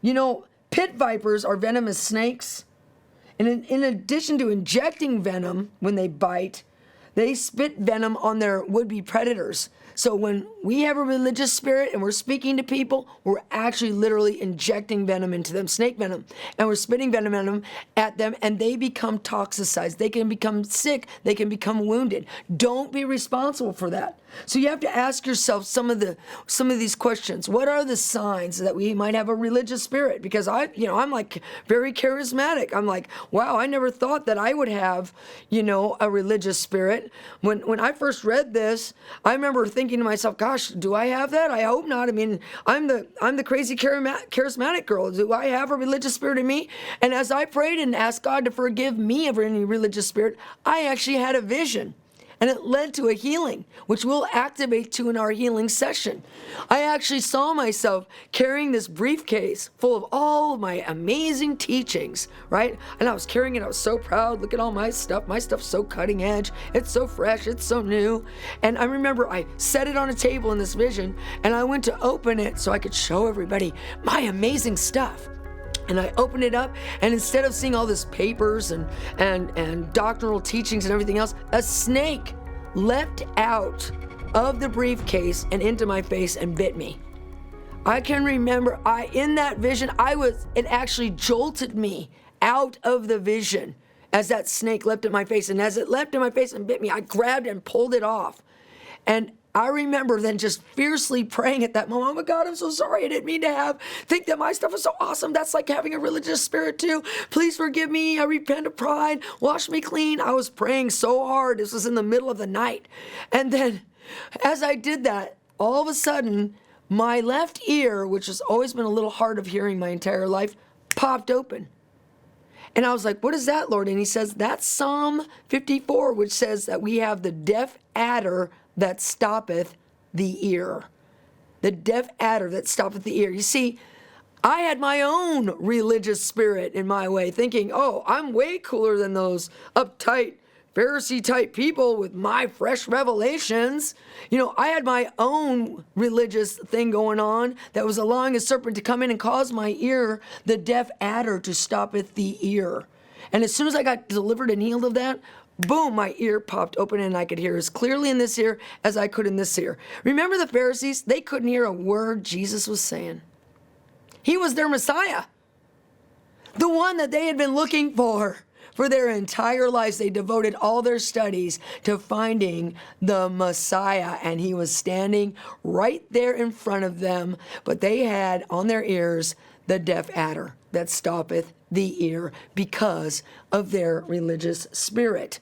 You know, pit vipers are venomous snakes. And in addition to injecting venom when they bite, they spit venom on their would-be predators. So when we have a religious spirit and we're speaking to people, we're actually literally injecting venom into them, snake venom, and we're spitting venom at them, and they become toxicized. They can become sick. They can become wounded. Don't be responsible for that. So you have to ask yourself some of these questions. What are the signs that we might have a religious spirit? Because I'm like very charismatic. I'm like, wow, I never thought that I would have, a religious spirit. When I first read this, I remember thinking to myself, gosh, do I have that? I hope not. I mean, I'm the crazy charismatic girl. Do I have a religious spirit in me? And as I prayed and asked God to forgive me of any religious spirit, I actually had a vision. And it led to a healing, which we'll activate to in our healing session. I actually saw myself carrying this briefcase full of all of my amazing teachings, right? And I was carrying it. I was so proud. Look at all my stuff. My stuff's so cutting edge. It's so fresh. It's so new. And I remember I set it on a table in this vision, and I went to open it so I could show everybody my amazing stuff. And I opened it up, and instead of seeing all this papers and doctrinal teachings and everything else, a snake leapt out of the briefcase and into my face and bit me. I can remember in that vision, it actually jolted me out of the vision as that snake leapt in my face. And as it leapt in my face and bit me, I grabbed and pulled it off. And I remember then just fiercely praying at that moment, oh my God, I'm so sorry. I didn't mean to think that my stuff is so awesome. That's like having a religious spirit too. Please forgive me. I repent of pride. Wash me clean. I was praying so hard. This was in the middle of the night. And then as I did that, all of a sudden, my left ear, which has always been a little hard of hearing my entire life, popped open. And I was like, what is that, Lord? And he says, that's Psalm 54, which says that we have the deaf adder that stoppeth the ear. The deaf adder that stoppeth the ear. You see, I had my own religious spirit in my way, thinking, oh, I'm way cooler than those uptight Pharisee-type people with my fresh revelations. I had my own religious thing going on that was allowing a serpent to come in and cause my ear, the deaf adder, to stoppeth the ear. And as soon as I got delivered and healed of that, boom, my ear popped open and I could hear as clearly in this ear as I could in this ear. Remember the Pharisees? They couldn't hear a word Jesus was saying. He was their Messiah. The one that they had been looking for their entire lives. They devoted all their studies to finding the Messiah, and he was standing right there in front of them, but they had on their ears the deaf adder that stoppeth the ear because of their religious spirit.